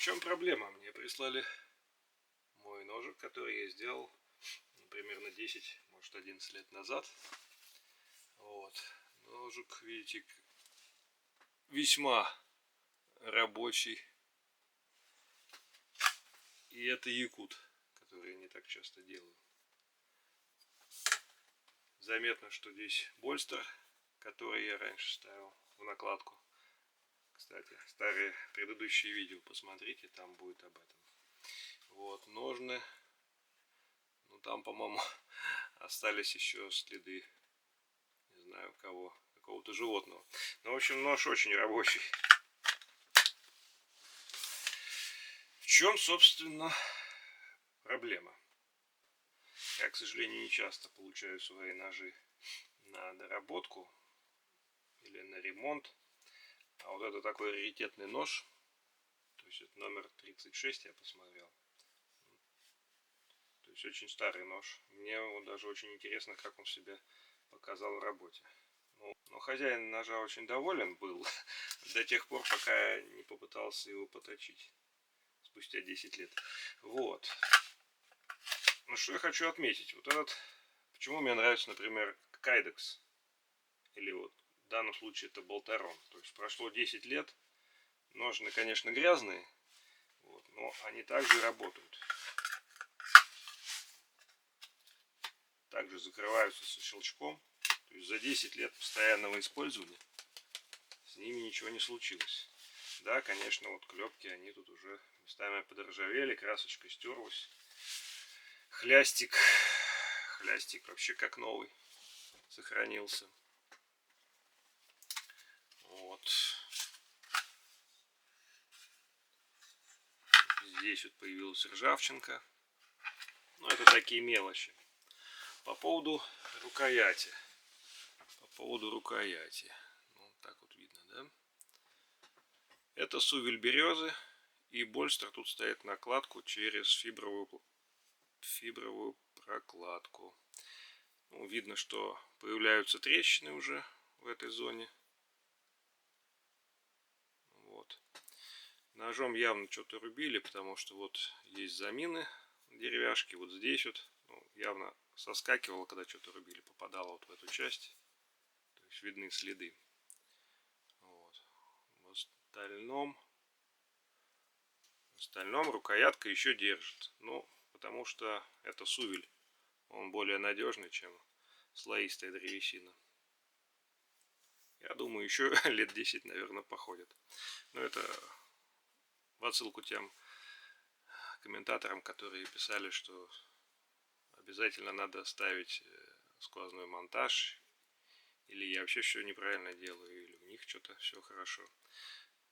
чем проблема? Мне прислали мой ножик, который я сделал примерно 10, может 11 лет назад. Вот. Ножик, видите, весьма рабочий. И это якут, который я не так часто делаю. Заметно, что здесь больстер, который я раньше ставил в накладку. Кстати, старые предыдущие видео посмотрите, там будет об этом. Вот, ножны. Ну, там, по-моему, остались еще следы, не знаю кого, какого-то животного. Ну, в общем, нож очень рабочий. В чем, собственно, проблема? Я, к сожалению, не часто получаю свои ножи на доработку или на ремонт. А вот это такой раритетный нож. То есть это номер 36, я посмотрел. То есть очень старый нож. Мне вот даже очень интересно, как он себя показал в работе. Но хозяин ножа очень доволен был до тех пор, пока я не попытался его поточить. Спустя 10 лет. Вот. Ну что я хочу отметить. Вот этот... Почему мне нравится, например, Кайдекс. Или вот в данном случае это Болтарон. То есть прошло 10 лет. Ножны, конечно, грязные. Вот, но они также работают. Также закрываются со щелчком. То есть за 10 лет постоянного использования с ними ничего не случилось. Да, конечно, вот клепки, они тут уже местами подоржавели, красочка стерлась. Хлястик вообще как новый сохранился. Вот. Здесь вот появилась ржавчинка. Ну, это такие мелочи. По поводу рукояти. Ну, так вот видно, да? Это сувель березы. И больстер тут стоит накладку через фибровую прокладку. Ну, видно, что появляются трещины уже в этой зоне. Вот. Ножом явно что-то рубили, потому что вот есть замины деревяшки. Вот здесь вот явно соскакивало, когда что-то рубили, попадало вот в эту часть. То есть видны следы. Вот. В остальном рукоятка еще держит. Ну, потому что это сувель. Он более надежный, чем слоистая древесина. Я думаю, еще лет 10, наверное, походит. Но это в отсылку тем комментаторам, которые писали, что обязательно надо ставить сквозной монтаж. Или я вообще все неправильно делаю, или у них что-то все хорошо.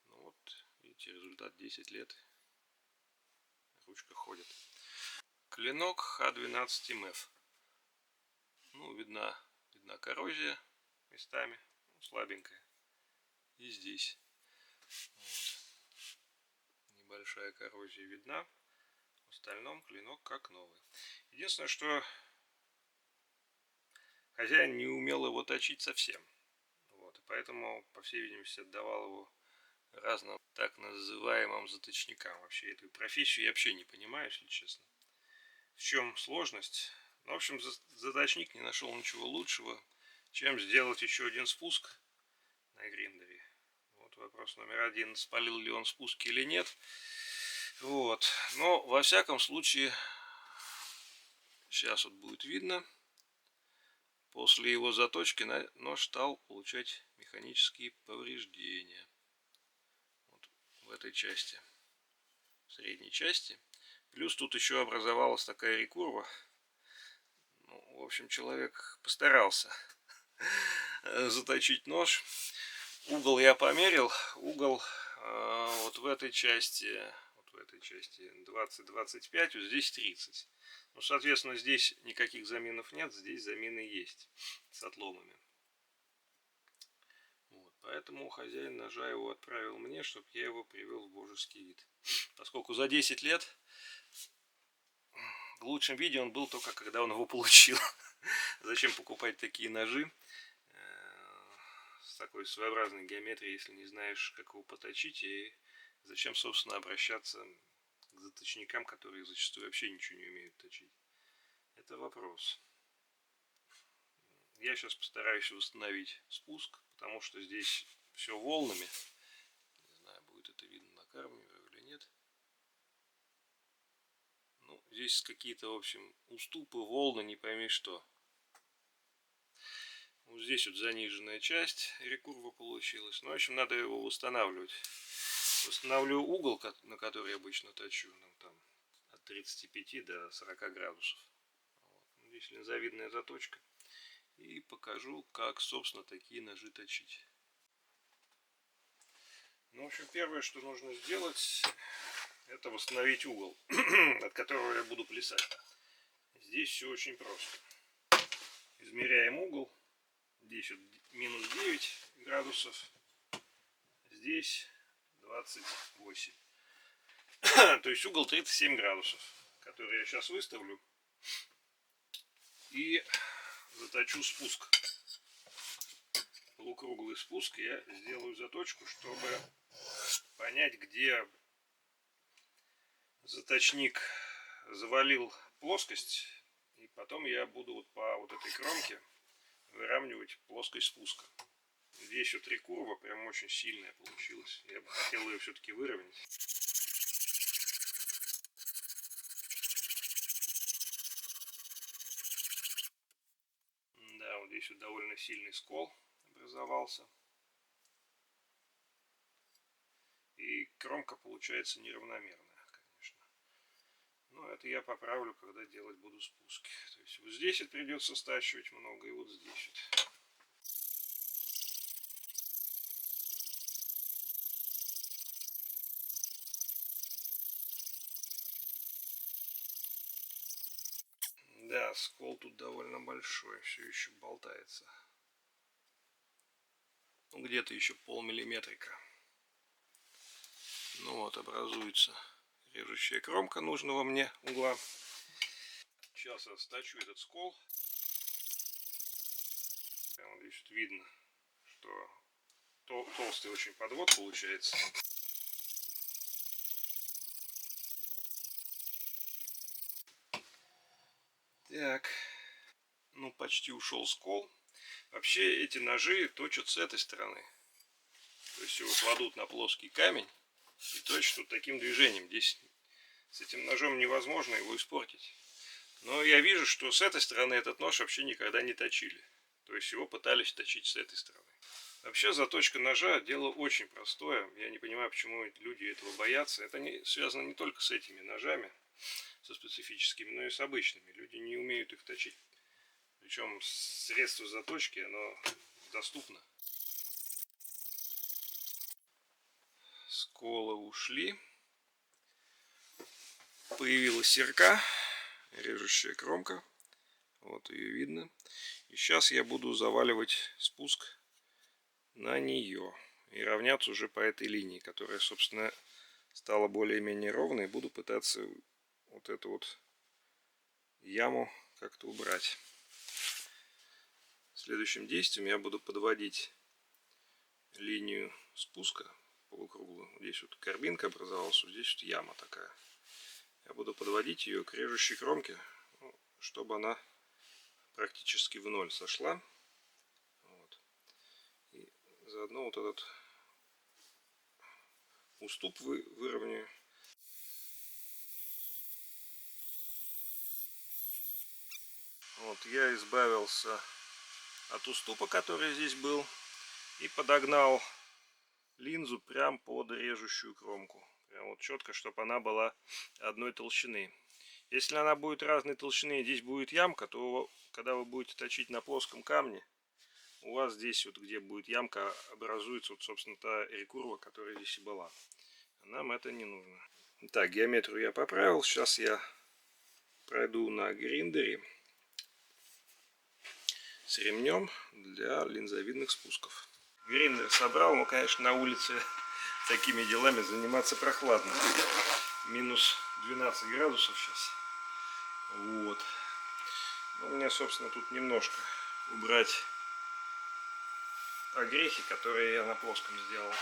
Ну вот, видите, результат 10 лет. Ручка ходит. Клинок Х12МФ. Ну, видна коррозия местами, слабенькая. И здесь. Вот. Небольшая коррозия видна. В остальном клинок как новый. Единственное, что хозяин не умел его точить совсем. Вот. И поэтому, по всей видимости, отдавал его разным так называемым заточникам. Вообще эту профессию я вообще не понимаю, если честно. В чем сложность? Ну, в общем, заточник не нашел ничего лучшего, чем сделать еще один спуск на гриндере. Вот вопрос номер один. Спалил ли он спуск или нет. Вот. Но, во всяком случае, сейчас вот будет видно. После его заточки нож стал получать механические повреждения. Вот в этой части. В средней части. Плюс тут еще образовалась такая рекурва. Ну, в общем, человек постарался заточить нож. Угол я померил. Угол вот в этой части 20-25, вот здесь 30. Ну, соответственно, здесь никаких заминов нет, здесь замины есть с отломами. Вот, поэтому хозяин ножа его отправил мне, чтобы я его привел в божеский вид. Поскольку за 10 лет в лучшем виде он был только когда он его получил. Зачем покупать такие ножи с такой своеобразной геометрией, если не знаешь, как его поточить и Зачем, собственно, обращаться к заточникам, которые зачастую вообще ничего не умеют точить? Это вопрос. Я сейчас постараюсь восстановить спуск, потому что здесь все волнами. Не знаю, будет это видно на камеру или нет. Ну, здесь какие-то, в общем, уступы, волны, не пойми что. Вот здесь вот заниженная часть рекурва получилась. Ну, в общем, надо его восстанавливать. Восстанавливаю угол, на который я обычно точу, ну, там, от 35 до 40 градусов. Вот. Здесь линзовидная заточка. И покажу, как, собственно, такие ножи точить. Ну, в общем, первое, что нужно сделать, это восстановить угол, от которого я буду плясать. Здесь все очень просто. Измеряем угол. Здесь вот минус 9 градусов. Здесь 28. То есть угол 37 градусов, который я сейчас выставлю. И заточу спуск. Полукруглый спуск я сделаю заточку, чтобы понять, где заточник завалил плоскость. И потом я буду вот по вот этой кромке выравнивать плоскость спуска. Здесь вот рекурва прям очень сильная получилась. Я бы хотел ее все-таки выровнять. Да, вот здесь вот довольно сильный скол образовался. И кромка получается неравномерная, конечно. Но это я поправлю, когда делать буду спуски. То есть вот здесь вот придется стачивать много, и вот здесь вот. Да, скол тут довольно большой, все еще болтается. Ну, где-то еще полмиллиметрика. Ну вот, образуется режущая кромка нужного мне угла. Сейчас я стачу этот скол. Прямо здесь вот видно, что толстый очень подвод получается. Так, ну почти ушел скол. Вообще эти ножи точат с этой стороны. То есть его кладут на плоский камень и точат вот таким движением. Здесь с этим ножом невозможно его испортить. Но я вижу, что с этой стороны этот нож вообще никогда не точили. То есть его пытались точить с этой стороны. Вообще заточка ножа дело очень простое. Я не понимаю, почему люди этого боятся. Это связано не только с этими ножами, со специфическими, но и с обычными. Люди не умеют их точить. Причем средство заточки, оно доступно. Сколы ушли. Появилась серьга, режущая кромка. Вот ее видно. И сейчас я буду заваливать спуск на нее. И равняться уже по этой линии, которая, собственно, стала более-менее ровной. Буду пытаться вот эту вот яму как-то убрать. Следующим действием я буду подводить линию спуска полукруглую. Здесь вот карбинка образовалась, вот здесь вот яма такая. Я буду подводить ее к режущей кромке, чтобы она практически в ноль сошла. Вот. И заодно вот этот уступ выровняю. Вот, я избавился от уступа, который здесь был, и подогнал линзу прям под режущую кромку. Прям вот четко, чтобы она была одной толщины. Если она будет разной толщины, здесь будет ямка, то когда вы будете точить на плоском камне, у вас здесь вот, где будет ямка, образуется вот, собственно, та рекурва, которая здесь и была. Нам это не нужно. Так, геометрию я поправил. Сейчас я пройду на гриндере с ремнем для линзовидных спусков. Гриндер собрал, но, конечно, на улице такими делами заниматься прохладно. Минус 12 градусов сейчас. Вот. У меня, собственно, тут немножко убрать огрехи, которые я на плоском сделал.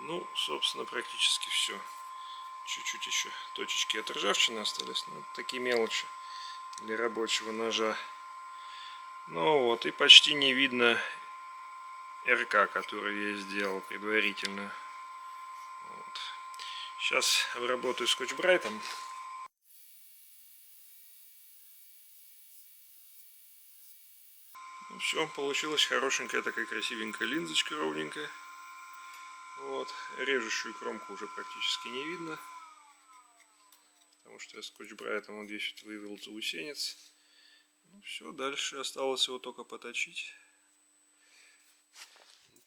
Ну, собственно, практически все. Чуть-чуть еще точечки от ржавчины остались, но это такие мелочи для рабочего ножа. Ну вот, и почти не видно РК, который я сделал предварительно. Вот. Сейчас обработаю скотч-брайтом. Ну, все, получилась хорошенькая такая красивенькая линзочка, ровненькая. Вот, режущую кромку уже практически не видно, потому что я скотч-брайтом вот здесь вот вывел заусенец. Ну все, дальше осталось его только поточить.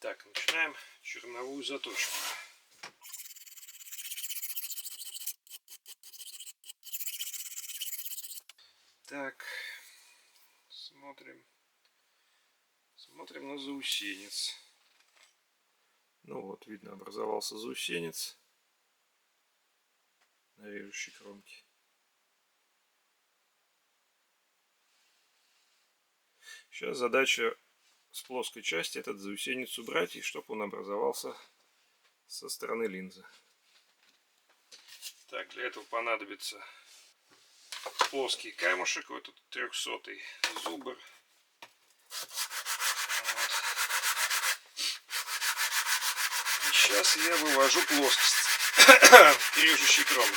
Так, начинаем черновую заточку. Так, смотрим на заусенец. Ну вот, видно, образовался заусенец на режущей кромке. Сейчас задача с плоской части этот заусенец убрать, и чтобы он образовался со стороны линзы. Так, для этого понадобится плоский камушек, вот этот 300-й зубр. Вот. И сейчас я вывожу плоскость к режущей кромке.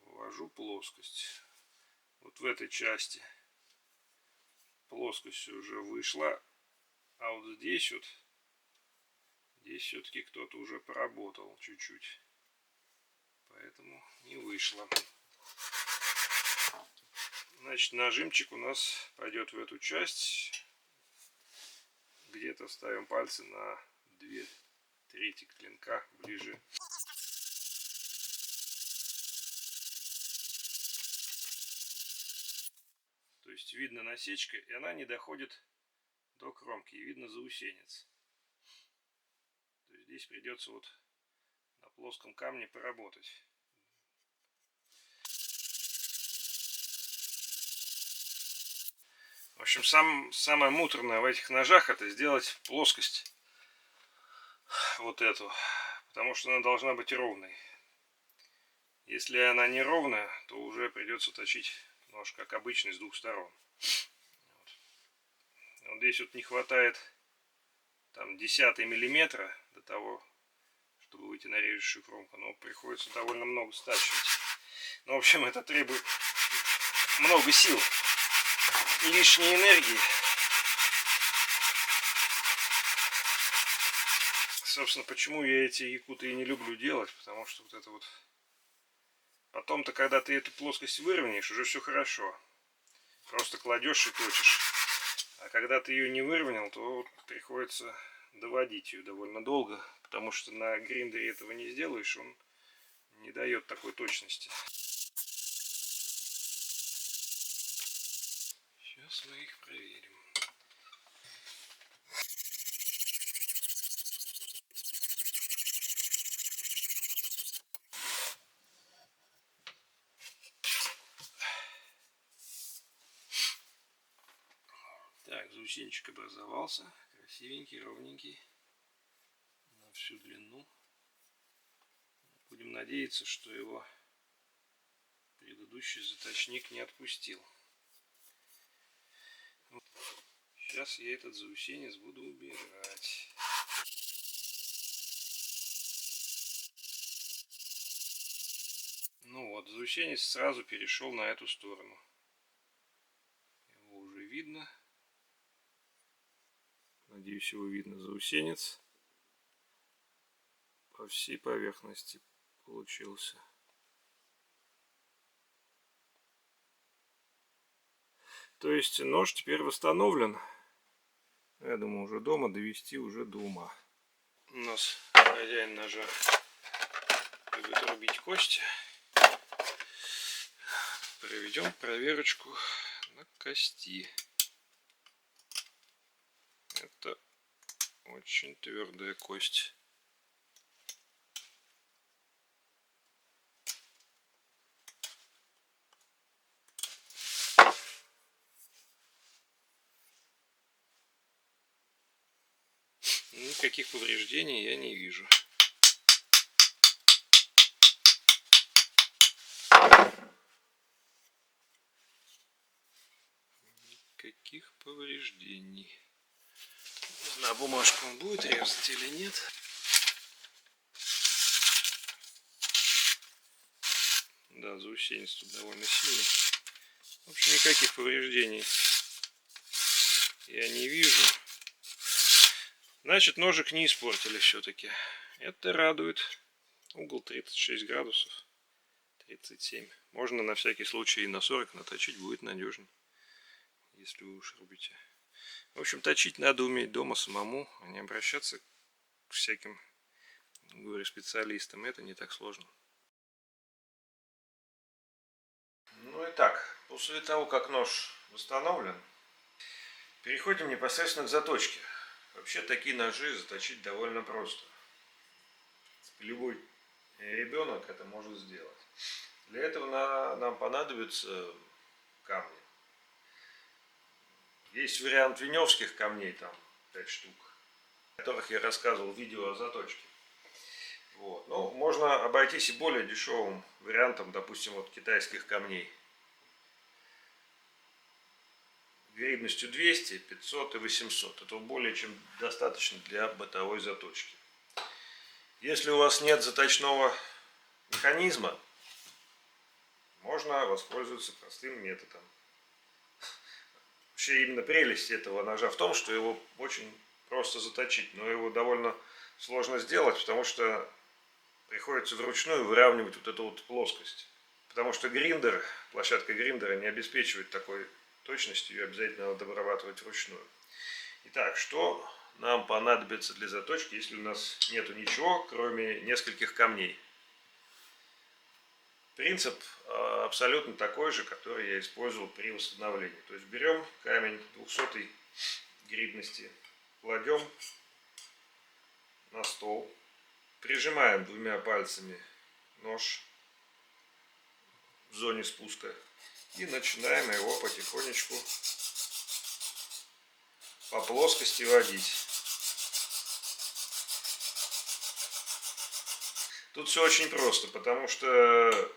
Вывожу плоскость. Вот в этой части плоскость уже вышла, а вот здесь вот, здесь все-таки кто-то уже поработал чуть-чуть, поэтому не вышло. Значит, нажимчик у нас пойдет в эту часть. Где-то ставим пальцы на 2/3 клинка ближе. То есть видно насечка, и она не доходит до кромки, и видно заусенец. То есть здесь придется вот на плоском камне поработать. В общем, самое муторное в этих ножах — это сделать плоскость вот эту, потому что она должна быть ровной. Если она не ровная, то уже придется точить нож как обычный с двух сторон. Вот здесь вот не хватает там 0,1 миллиметра до того, чтобы выйти на режущую кромку, но приходится довольно много стачивать. Ну, в общем, это требует много сил, лишней энергии. Собственно, почему я эти якуты и не люблю делать, потому что вот это вот... Потом-то, когда ты эту плоскость выровняешь, уже все хорошо. Просто кладешь и точишь. А когда ты ее не выровнял, то приходится доводить ее довольно долго, потому что на гриндере этого не сделаешь, он не дает такой точности. Сейчас мы их проверим. Так, заусенчик образовался. Красивенький, ровненький. На всю длину. Будем надеяться, что его предыдущий заточник не отпустил. Сейчас я этот заусенец буду убирать. Ну вот, заусенец сразу перешел на эту сторону. Его уже видно. Надеюсь, его видно. Заусенец по всей поверхности получился. То есть нож теперь восстановлен. Я думаю, уже дома довести уже до ума. У нас хозяин ножа любит рубить кости. Проведем проверочку на кости. Это очень твердая кость. Никаких повреждений я не вижу. Никаких повреждений. Не знаю, бумажку он будет резать или нет. Да, заусенец тут довольно сильный. В общем, никаких повреждений я не вижу. Значит, ножик не испортили все-таки. Это радует. Угол 36 градусов. 37. Можно на всякий случай и на 40 наточить, будет надежнее. Если вы уж рубите. В общем, точить надо уметь дома самому, а не обращаться к всяким, говорю, специалистам. Это не так сложно. Ну и так, после того, как нож восстановлен, переходим непосредственно к заточке. Вообще такие ножи заточить довольно просто. Любой ребенок это может сделать. Для этого нам понадобятся камни. Есть вариант виневских камней, там 5 штук, о которых я рассказывал в видео о заточке. Вот. Ну, можно обойтись и более дешевым вариантом, допустим, вот китайских камней. Грибностью 200, 500 и 800. Это более чем достаточно для бытовой заточки. Если у вас нет заточного механизма, можно воспользоваться простым методом. Вообще именно прелесть этого ножа в том, что его очень просто заточить, но его довольно сложно сделать, потому что приходится вручную выравнивать вот эту вот плоскость. Потому что гриндер, площадка гриндера не обеспечивает такой точностью, ее обязательно надо обрабатывать вручную. Итак, что нам понадобится для заточки, если у нас нету ничего, кроме нескольких камней? Принцип абсолютно такой же, который я использовал при восстановлении. То есть берем камень 200 грибности, кладем на стол, прижимаем двумя пальцами нож в зоне спуска и начинаем его потихонечку по плоскости водить. Тут все очень просто, потому что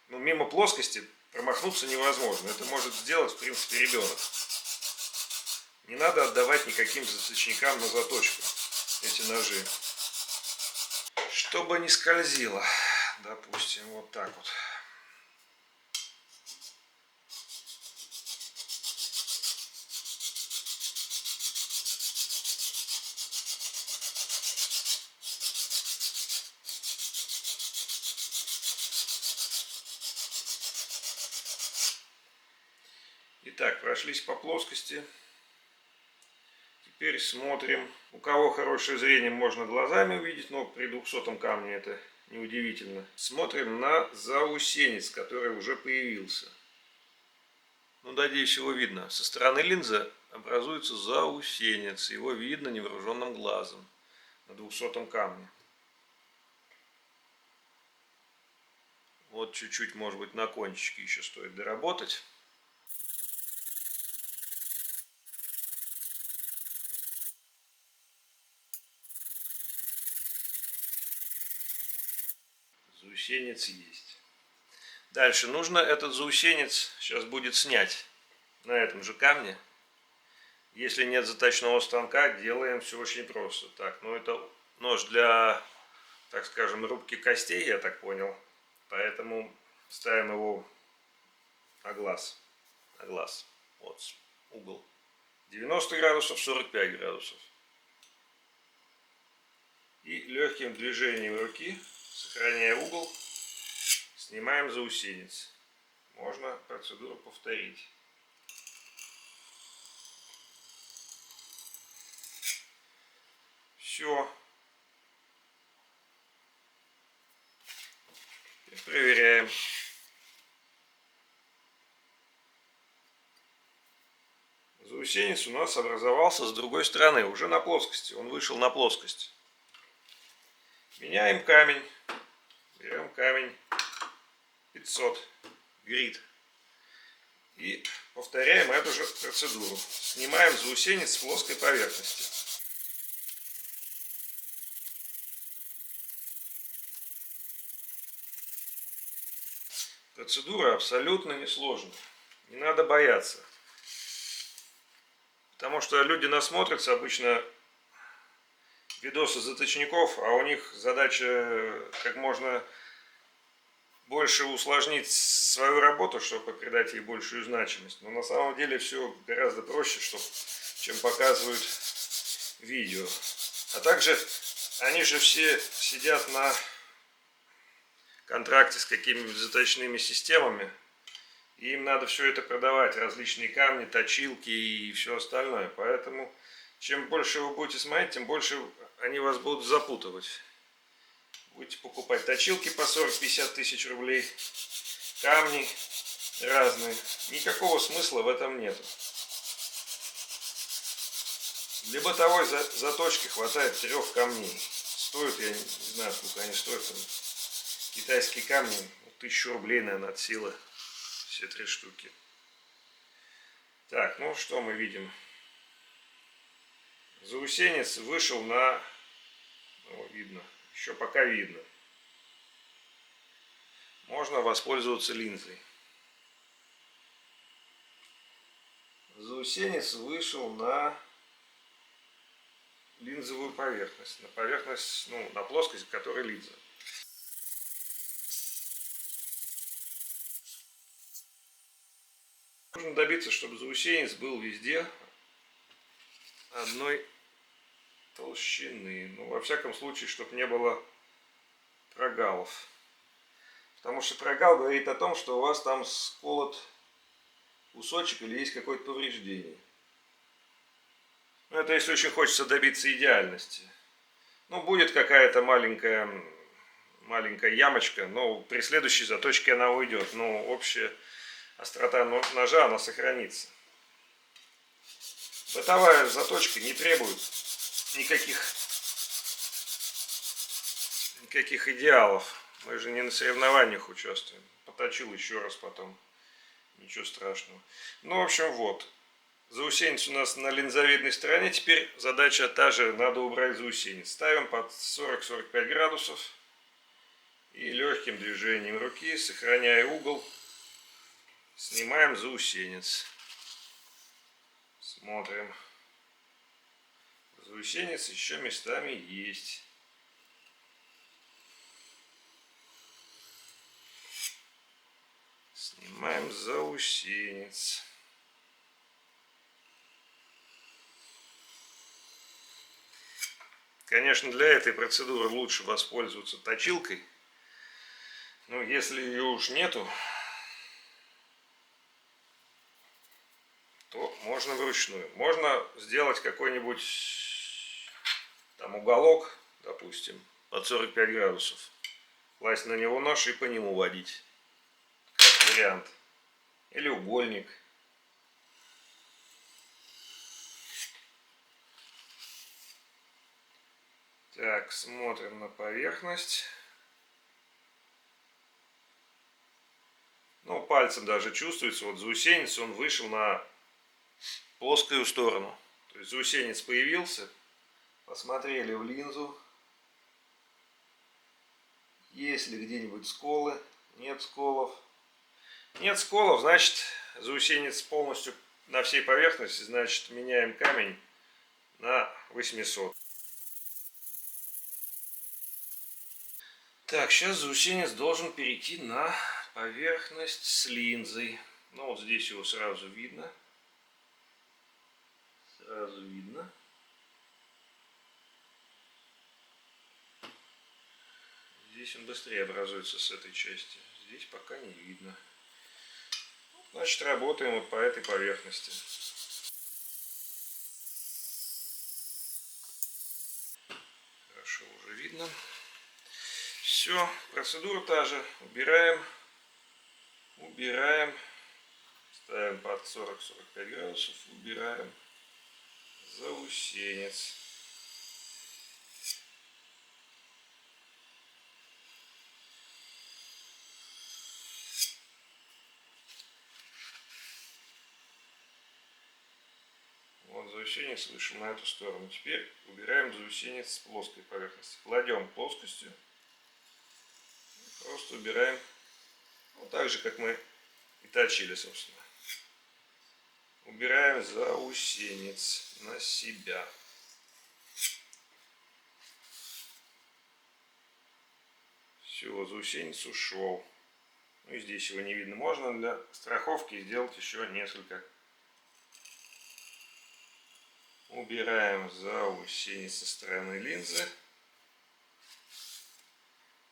мимо плоскости промахнуться невозможно. Это может сделать, в принципе, ребенок. Не надо отдавать никаким заточникам на заточку эти ножи. Чтобы не скользило, допустим, вот так вот. Итак, прошлись по плоскости. Теперь смотрим. У кого хорошее зрение, можно глазами увидеть, но при 200 камне это неудивительно. Смотрим на заусенец, который уже появился. Ну, надеюсь, его видно. Со стороны линзы образуется заусенец. Его видно невооруженным глазом на 200 камне. Вот чуть-чуть, может быть, на кончике еще стоит доработать. Заусенец есть. Дальше нужно этот заусенец сейчас будет снять на этом же камне. Если нет заточного станка, делаем все очень просто. Так, ну это нож для, так скажем, рубки костей, я так понял. Поэтому ставим его на глаз. На глаз. Вот угол. 90 градусов, 45 градусов. И легким движением руки, сохраняя угол, снимаем заусенец. Можно процедуру повторить. Все. И проверяем. Заусенец у нас образовался с другой стороны, уже на плоскости. Он вышел на плоскость. Меняем камень. Берем камень 500 грит. И повторяем эту же процедуру. Снимаем заусенец с плоской поверхности. Процедура абсолютно несложная. Не надо бояться. Потому что люди насмотрятся обычно видосы заточников, а у них задача как можно больше усложнить свою работу, чтобы придать ей большую значимость. Но на самом деле все гораздо проще, чем показывают видео. А также они же все сидят на контракте с какими-нибудь заточными системами. И им надо все это продавать, различные камни, точилки и все остальное. Поэтому чем больше вы будете смотреть, тем больше они вас будут запутывать. Будете покупать точилки по 40-50 тысяч рублей, камни разные. Никакого смысла в этом нету. Для бытовой заточки хватает 3 камней. Стоят, я не знаю, сколько они стоят. Китайские камни 1000 рублей, наверное, от силы. Все 3 штуки. Так, ну что мы видим? Заусенец вышел на... Ну, видно. Еще пока видно. Можно воспользоваться линзой. Заусенец вышел на линзовую поверхность. На поверхность, ну, на плоскость, в которой линза. Нужно добиться, чтобы заусенец был везде одной толщины. Ну, во всяком случае, чтобы не было прогалов. Потому что прогал говорит о том, что у вас там сколот кусочек или есть какое-то повреждение. Ну, это если очень хочется добиться идеальности. Ну, будет какая-то маленькая ямочка, но при следующей заточке она уйдет. Но общая острота ножа, она сохранится. Бытовая заточка не требует никаких идеалов. Мы же не на соревнованиях участвуем. Поточил еще раз потом. Ничего страшного. Ну, в общем, вот. Заусенец у нас на линзовидной стороне. Теперь задача та же. Надо убрать заусенец. Ставим под 40-45 градусов. И легким движением руки, сохраняя угол, снимаем заусенец. Смотрим. Заусенец еще местами есть. Снимаем заусенец. Конечно, для этой процедуры лучше воспользоваться точилкой. Но если ее уж нету, то можно вручную. Можно сделать какой-нибудь там уголок, допустим, под 45 градусов. Класть на него нож и по нему водить. Как вариант. Или угольник. Так, смотрим на поверхность. Ну, пальцем даже чувствуется, вот заусенец, он вышел на плоскую сторону. То есть заусенец появился, посмотрели в линзу, есть ли где-нибудь сколы, нет сколов. Нет сколов, значит заусенец полностью на всей поверхности, значит меняем камень на 800. Так, сейчас заусенец должен перейти на поверхность с линзой. Ну вот здесь его сразу видно. Сразу видно. Здесь он быстрее образуется с этой части. Здесь пока не видно. Значит, работаем вот по этой поверхности. Хорошо, уже видно. Все, процедура та же. Убираем. Ставим под 40-45 градусов. Убираем заусенец. Вот заусенец вышел на эту сторону. Теперь убираем заусенец с плоской поверхности. Кладем плоскостью. Просто убираем Ну, так же, как мы и точили, собственно. Убираем заусенец на себя. Все, заусенец ушел. Ну и здесь его не видно. Можно для страховки сделать еще несколько. Убираем заусенец со стороны линзы.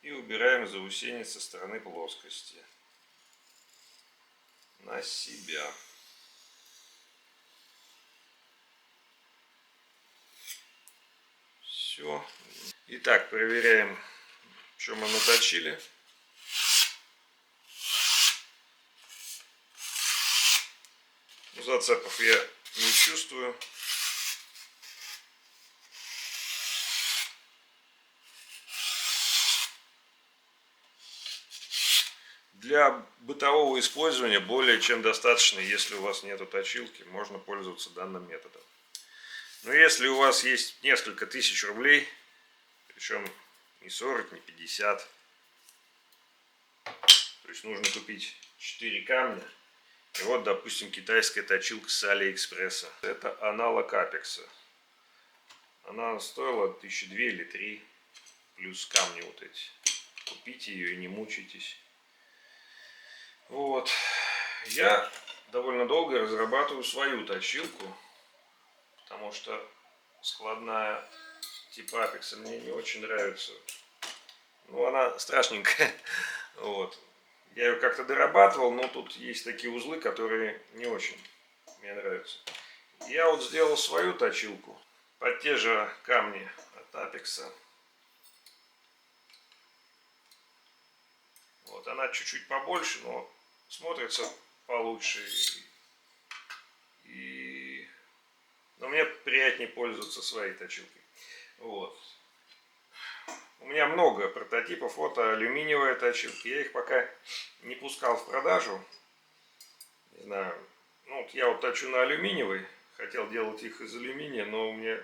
И убираем заусенец со стороны плоскости. На себя. Все. Итак, проверяем, что мы наточили. Зацепов я не чувствую. Для бытового использования более чем достаточно, если у вас нету точилки, можно пользоваться данным методом. Но если у вас есть несколько тысяч рублей, причем не 40, не 50, то есть нужно купить 4 камня. И вот, допустим, китайская точилка с Алиэкспресса. Это аналог Апекса. Она стоила 1002 или 3, плюс камни вот эти. Купите ее и не мучайтесь. Вот. Я довольно долго разрабатываю свою точилку, потому что складная типа Апекса мне не очень нравится. Ну, она страшненькая. Вот. Я ее как-то дорабатывал, но тут есть такие узлы, которые не очень мне нравятся. Я вот сделал свою точилку под те же камни от Апекса. Вот, она чуть-чуть побольше, но смотрится получше. Но мне приятнее пользоваться своей точилкой. Вот. У меня много прототипов. Вот алюминиевая точилка. Я их пока не пускал в продажу. Не знаю. Ну, вот я вот точу на алюминиевой. Хотел делать их из алюминия, но у меня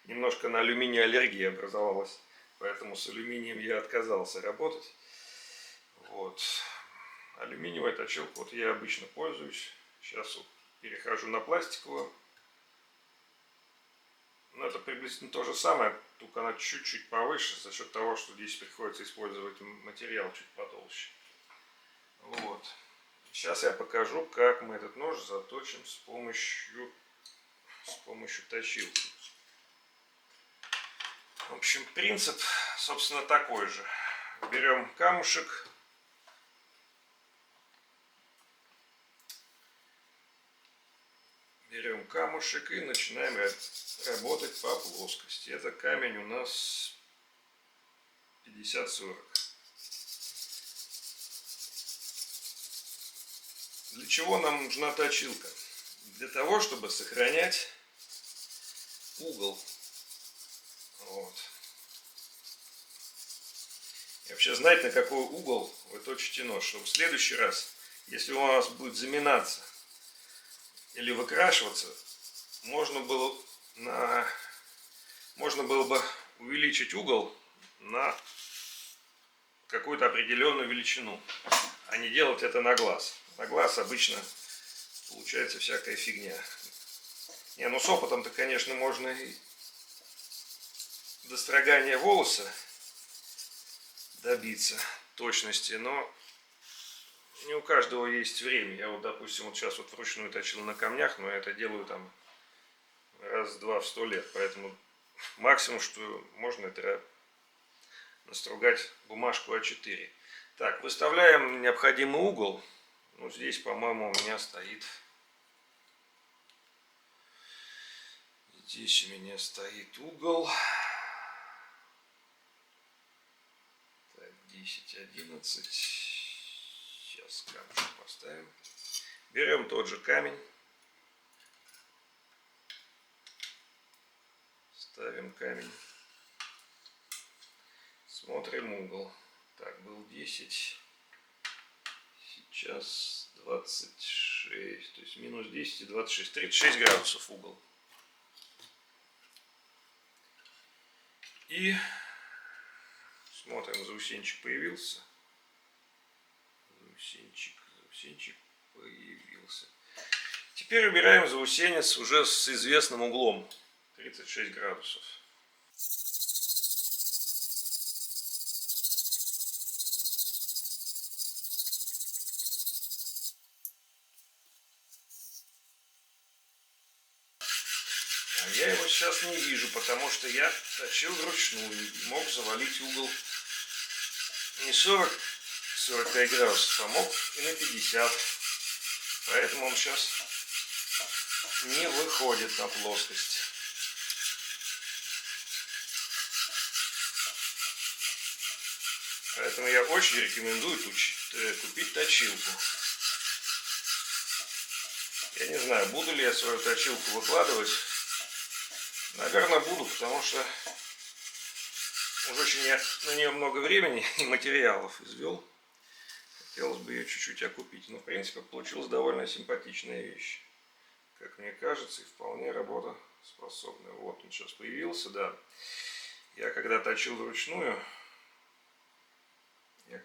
немножко на алюминий аллергия образовалась. Поэтому с алюминием я отказался работать. Вот. Алюминиевая точилка, вот я обычно пользуюсь. Сейчас вот перехожу на пластиковую. Но это приблизительно то же самое, только она чуть-чуть повыше, за счет того, что здесь приходится использовать материал чуть потолще. Вот. Сейчас я покажу, как мы этот нож заточим с помощью точилки. В общем, принцип, собственно, такой же. Берем камушек. Берем камушек и начинаем работать по плоскости. Это камень у нас 50-40. Для чего нам нужна точилка? Для того, чтобы сохранять угол. Вот. И вообще знать, на какой угол вы точите нож, чтобы в следующий раз, если у вас будет заминаться или выкрашиваться, можно было бы увеличить угол на какую-то определенную величину, а не делать это на глаз. На глаз обычно получается всякая фигня. Не, ну с опытом-то, конечно, можно и до строгания волоса добиться точности, но не у каждого есть время. Я вот, допустим, вот сейчас вот вручную точил на камнях, но я это делаю там раз-два в 100 лет, поэтому максимум, что можно, это настругать бумажку А4. Так, выставляем необходимый угол. Ну, здесь, по-моему, у меня стоит... Здесь у меня стоит угол. Так, 10, 11. Сейчас камушек поставим. Берем тот же камень. Ставим камень. Смотрим угол. Так, был 10. Сейчас 26. То есть минус 10 и 26. 36 градусов угол. И смотрим, заусенчик появился. Заусенчик появился. Теперь убираем заусенец уже с известным углом 36 градусов. А я его сейчас не вижу, потому что я точил вручную и мог завалить угол не 40-45 градусов, а мог и на 50. Поэтому он сейчас не выходит на плоскость. Поэтому я очень рекомендую купить точилку. Я не знаю, буду ли я свою точилку выкладывать. Наверное, буду, потому что уже очень я на нее много времени и материалов извел. Хотелось бы ее чуть-чуть окупить. Но, в принципе, получилась довольно симпатичная вещь. Как мне кажется, и вполне работоспособная. Вот он сейчас появился, да. Я когда точил вручную, я,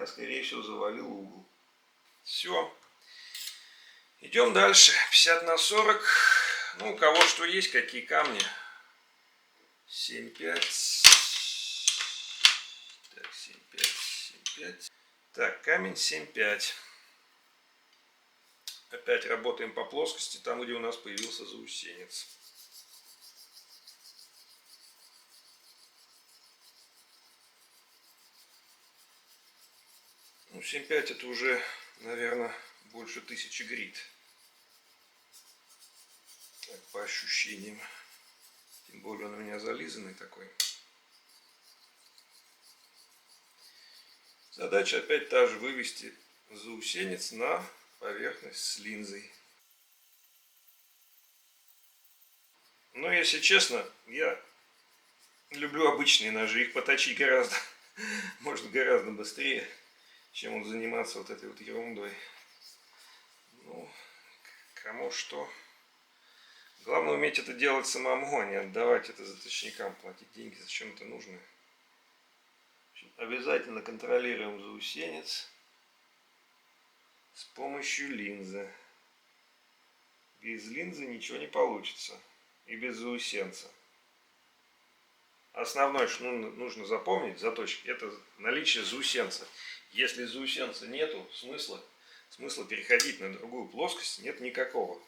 скорее всего, завалил угол. Все. Идем дальше. 50×40. Ну, у кого что есть, какие камни. 7,5. Так, 7,5. Так, камень 7,5. Опять работаем по плоскости, там, где у нас появился заусенец. Ну, 7,5 это уже, наверное, больше 1000 грит. Так, по ощущениям. Тем более он у меня зализанный такой. Задача опять та же, вывести заусенец на поверхность с линзой. Но, если честно, я люблю обычные ножи. Их поточить можно гораздо быстрее, чем вот заниматься вот этой вот ерундой. Ну, кому что. Главное уметь это делать самому, а не отдавать это заточникам, платить деньги, зачем это нужно. Обязательно контролируем заусенец с помощью линзы. Без линзы ничего не получится. И без заусенца. Основное, что нужно запомнить, заточки, это наличие заусенца. Если заусенца нету, смысла переходить на другую плоскость нет никакого.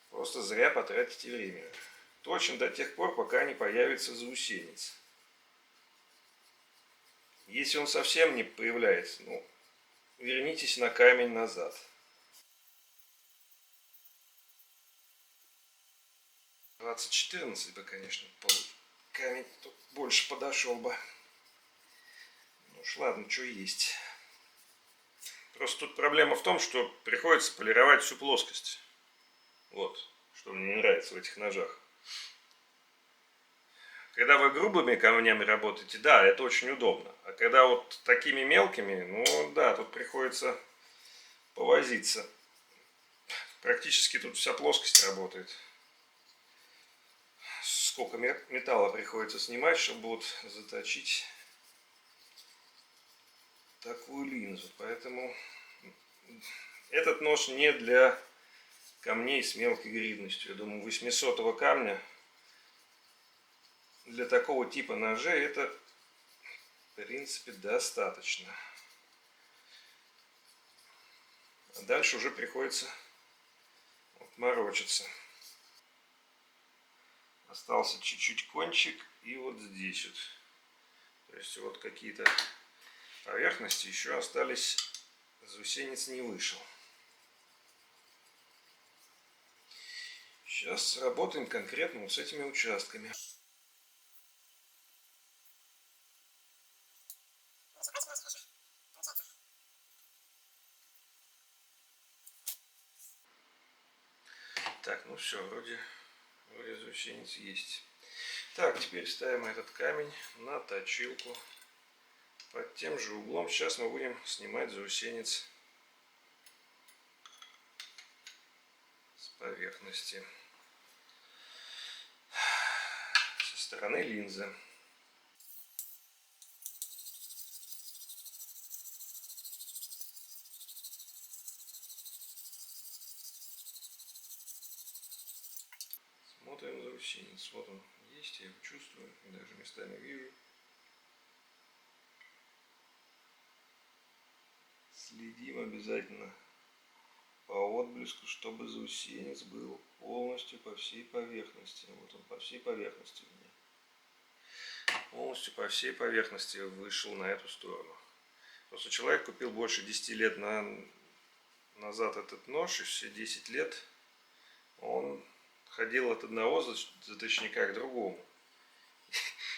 Просто зря потратите время. Точно до тех пор, пока не появится заусенец. Если он совсем не появляется, ну, вернитесь на камень назад. 2014 бы, конечно, камень тут больше подошел бы. Ну уж ладно, что есть. Просто тут проблема в том, что приходится полировать всю плоскость. Вот, что мне не нравится в этих ножах. Когда вы грубыми камнями работаете, да, это очень удобно. А когда вот такими мелкими, ну да, тут приходится повозиться. Практически тут вся плоскость работает. Сколько металла приходится снимать, чтобы вот заточить такую линзу. Поэтому этот нож не для камней с мелкой гривностью. Я думаю, 800-го камня для такого типа ножей это, в принципе, достаточно. А дальше уже приходится морочиться. Остался чуть-чуть кончик и вот здесь вот. То есть вот какие-то поверхности еще остались, заусенец не вышел. Сейчас работаем конкретно вот с этими участками. Так, ну все, вроде заусенец есть. Так, теперь ставим этот камень на точилку. Под тем же углом сейчас мы будем снимать заусенец с поверхности, со стороны линзы. Смотрим заусенец. Вот он есть, я его чувствую, и даже местами вижу. Следим обязательно по отблеску, чтобы заусенец был полностью по всей поверхности. Вот он по всей поверхности у меня. Полностью по всей поверхности вышел на эту сторону. Просто человек купил больше 10 лет назад этот нож, и все 10 лет он ходил от одного заточника к другому.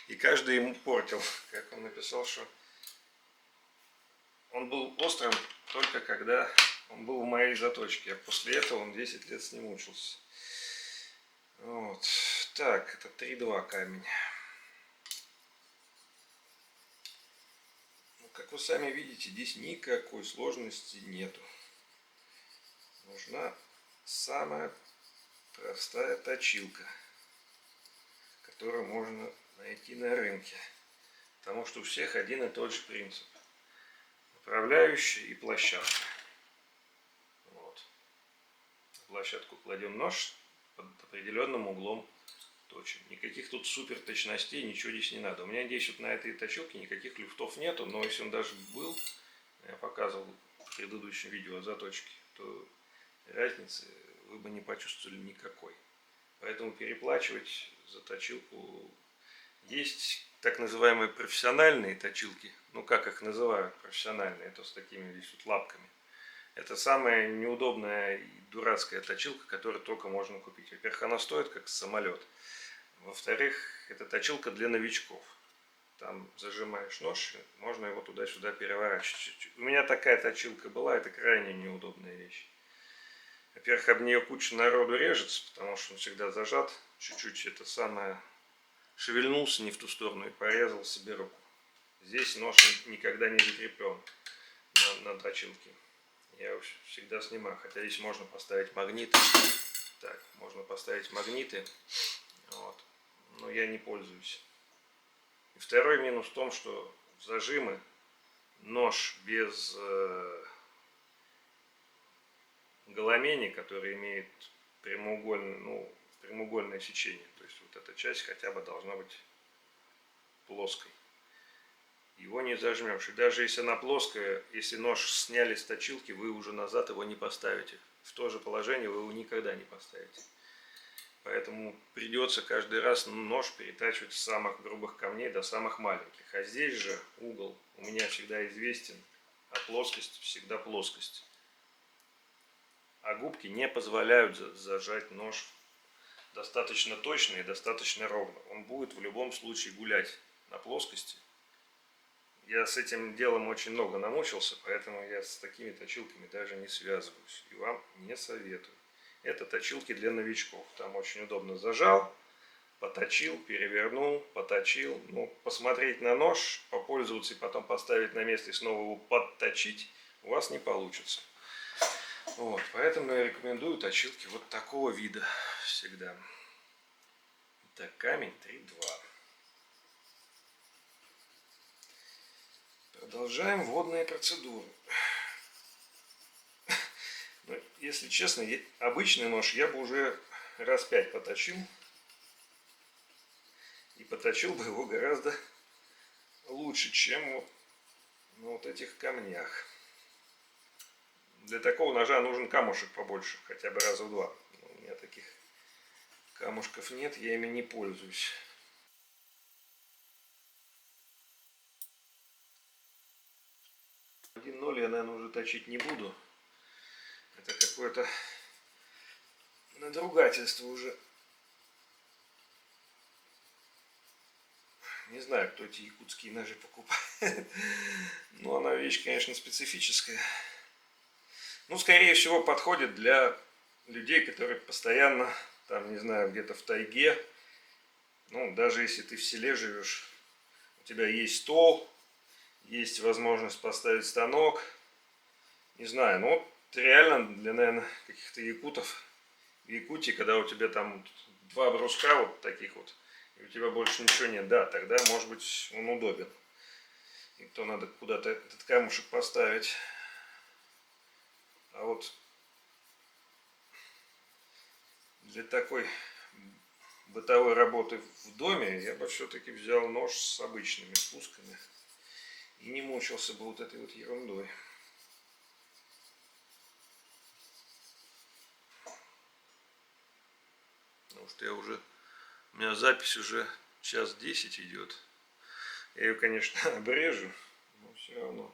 И каждый ему портил. Как он написал, что он был острым только когда он был в моей заточке. А после этого он 10 лет с ним мучился. Вот. Так, это 3-2 камень. Ну, как вы сами видите, здесь никакой сложности нету. Нужна самая простая точилка, которую можно найти на рынке. Потому что у всех один и тот же принцип. Направляющая и площадка. Вот. На площадку кладем нож под определенным углом точим. Никаких тут супер точностей, ничего здесь не надо. У меня здесь вот на этой точилке никаких люфтов нету, но если он даже был, я показывал в предыдущем видео о заточке, то разницы вы бы не почувствовали никакой. Поэтому переплачивать за точилку. Есть так называемые профессиональные точилки. Ну, как их называют профессиональные, это с такими здесь вот лапками. Это самая неудобная и дурацкая точилка, которую только можно купить. Во-первых, она стоит как самолет. Во-вторых, это точилка для новичков. Там зажимаешь нож, можно его туда-сюда переворачивать. У меня такая точилка была, это крайне неудобная вещь. Во-первых, об нее куча народу режется, потому что он всегда зажат. Чуть-чуть это самое шевельнулся не в ту сторону и порезал себе руку. Здесь нож никогда не закреплен на точилке. Я его всегда снимаю. Хотя здесь можно поставить магниты. Так, можно поставить магниты. Вот. Но я не пользуюсь. И второй минус в том, что зажимы нож без голомени, который имеет прямоугольное сечение. То есть вот эта часть хотя бы должна быть плоской. Его не зажмешь. И даже если она плоская, если нож сняли с точилки, вы уже назад его не поставите. В то же положение вы его никогда не поставите. Поэтому придется каждый раз нож перетачивать с самых грубых камней до самых маленьких. А здесь же угол у меня всегда известен, а плоскость всегда плоскость. А губки не позволяют зажать нож достаточно точно и достаточно ровно. Он будет в любом случае гулять на плоскости. Я с этим делом очень много намучился, поэтому я с такими точилками даже не связываюсь. И вам не советую. Это точилки для новичков. Там очень удобно зажал, поточил, перевернул, поточил. Ну, посмотреть на нож, попользоваться и потом поставить на место и снова его подточить у вас не получится. Вот, поэтому я рекомендую точилки вот такого вида всегда. Так, камень 3-2. Продолжаем водные процедуры. Но, если честно, обычный нож я бы уже раз 5 поточил. И поточил бы его гораздо лучше, чем вот на вот этих камнях. Для такого ножа нужен камушек побольше, хотя бы раза в 2. Но у меня таких камушков нет, я ими не пользуюсь. Один 0 я, наверное, уже точить не буду. Это какое-то надругательство уже. Не знаю, кто эти якутские ножи покупает. Но она вещь, конечно, специфическая. Ну, скорее всего, подходит для людей, которые постоянно, там, не знаю, где-то в тайге. Ну, даже если ты в селе живешь, у тебя есть стол, есть возможность поставить станок. Не знаю, ну, это реально для, наверное, каких-то якутов. В Якутии, когда у тебя там 2 бруска вот таких вот, и у тебя больше ничего нет, да, тогда, может быть, он удобен. И то надо куда-то этот камушек поставить. А вот для такой бытовой работы в доме, я бы все-таки взял нож с обычными спусками и не мучился бы вот этой вот ерундой. Потому что у меня запись уже 1:10 идет. Я ее, конечно, обрежу, но все равно.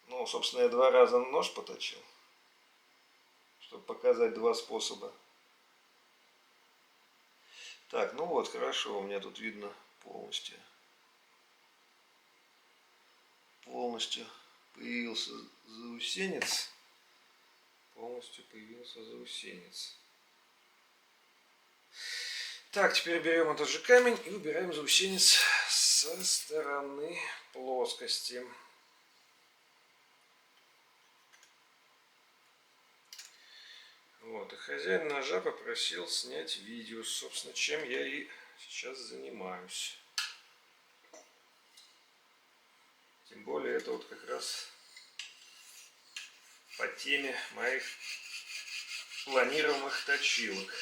Ну, собственно, я 2 раза нож поточил, чтобы показать 2 способа. Так, ну вот, хорошо, у меня тут видно полностью появился заусенец. Полностью появился заусенец. Так, теперь берем этот же камень и убираем заусенец со стороны плоскости. Вот, и хозяин ножа попросил снять видео, собственно, чем я и сейчас занимаюсь. Тем более это вот как раз по теме моих планируемых точилок.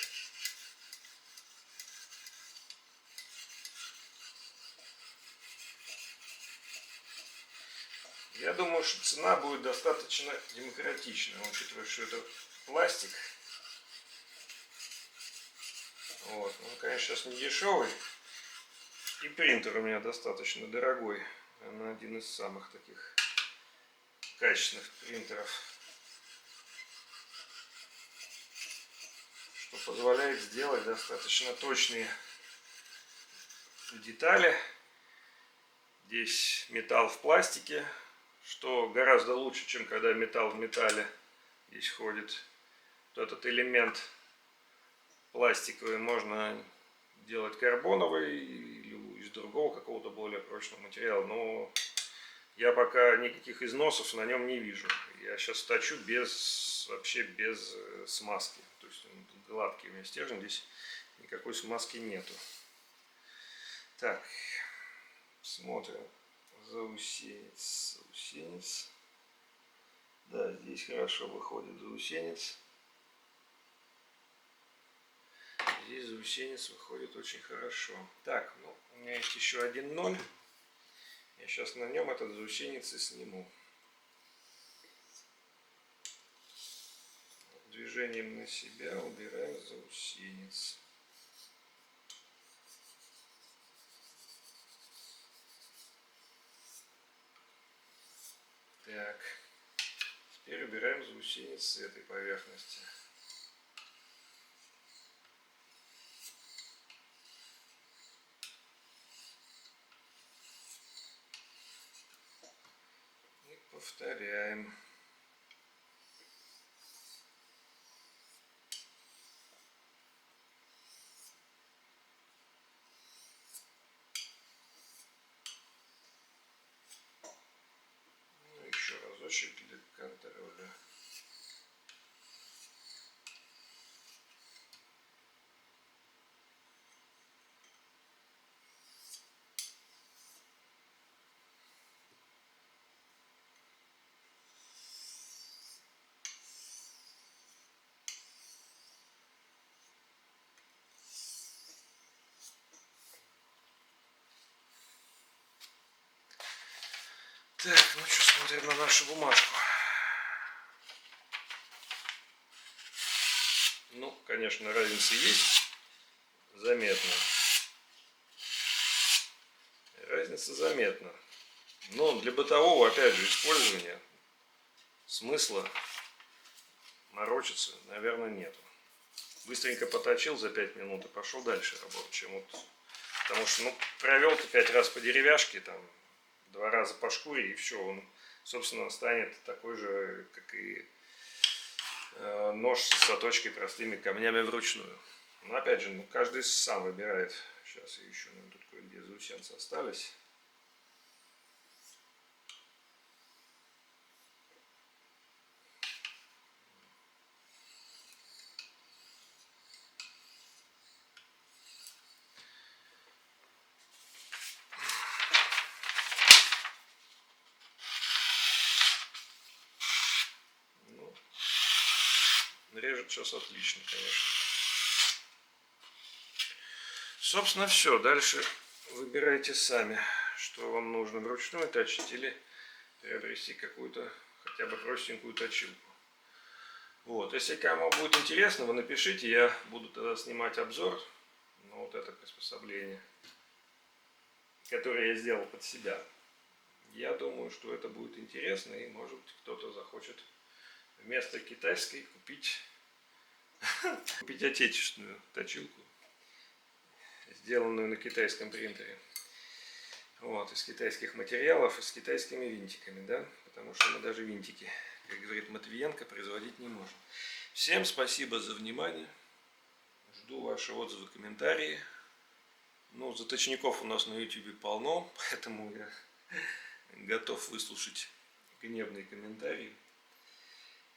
Я думаю, что цена будет достаточно демократичная, учитывая, что это пластик. Вот. Он, конечно, сейчас не дешевый. И принтер у меня достаточно дорогой. Он один из самых таких качественных принтеров. Что позволяет сделать достаточно точные детали. Здесь металл в пластике, что гораздо лучше, чем когда металл в металле здесь ходит. Вот этот элемент пластиковый можно делать карбоновый или из другого какого-то более прочного материала, но я пока никаких износов на нем не вижу. Я сейчас точу вообще без смазки, то есть он гладкий у меня стержень, здесь никакой смазки нету. Так, смотрим. Заусенец. Да, здесь хорошо выходит заусенец. Здесь заусенец выходит очень хорошо. Так, ну, у меня есть еще один 0. Я сейчас на нем этот заусенец и сниму. Движением на себя убираем заусенец. Так, теперь убираем заусенец с этой поверхности. И повторяем. Ну, еще разочек для контроля. Так, ну что, смотрим на нашу бумажку. Ну, конечно, разница есть. Заметно. Разница заметна. Но для бытового, опять же, использования смысла морочиться, наверное, нету. Быстренько поточил за 5 минут и пошел дальше работать, чем вот. Потому что, ну, провел ты 5 раз по деревяшке, там, 2 раза по шкуре, и все, он, собственно, станет такой же, как и нож с заточкой простыми камнями вручную. Но опять же, ну, каждый сам выбирает. Сейчас я еще, наверное, тут кое-где заусенцы остались. Ну, режет сейчас отлично, конечно. Собственно, все. Дальше выбирайте сами, что вам нужно: вручную точить или приобрести какую-то хотя бы простенькую точилку. Вот, если кому будет интересно, вы напишите, я буду тогда снимать обзор на вот это приспособление, которое я сделал под себя. Я думаю, что это будет интересно, и может быть кто-то захочет вместо китайской купить отечественную точилку, сделанную на китайском принтере. Вот, из китайских материалов и с китайскими винтиками, да, потому что мы даже винтики, как говорит Матвиенко, производить не можем. Всем спасибо за внимание. Жду ваши отзывы, комментарии. Ну, заточников у нас на YouTube полно, поэтому я готов выслушать гневные комментарии.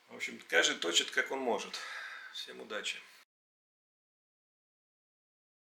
В общем, каждый точит, как он может. Всем удачи!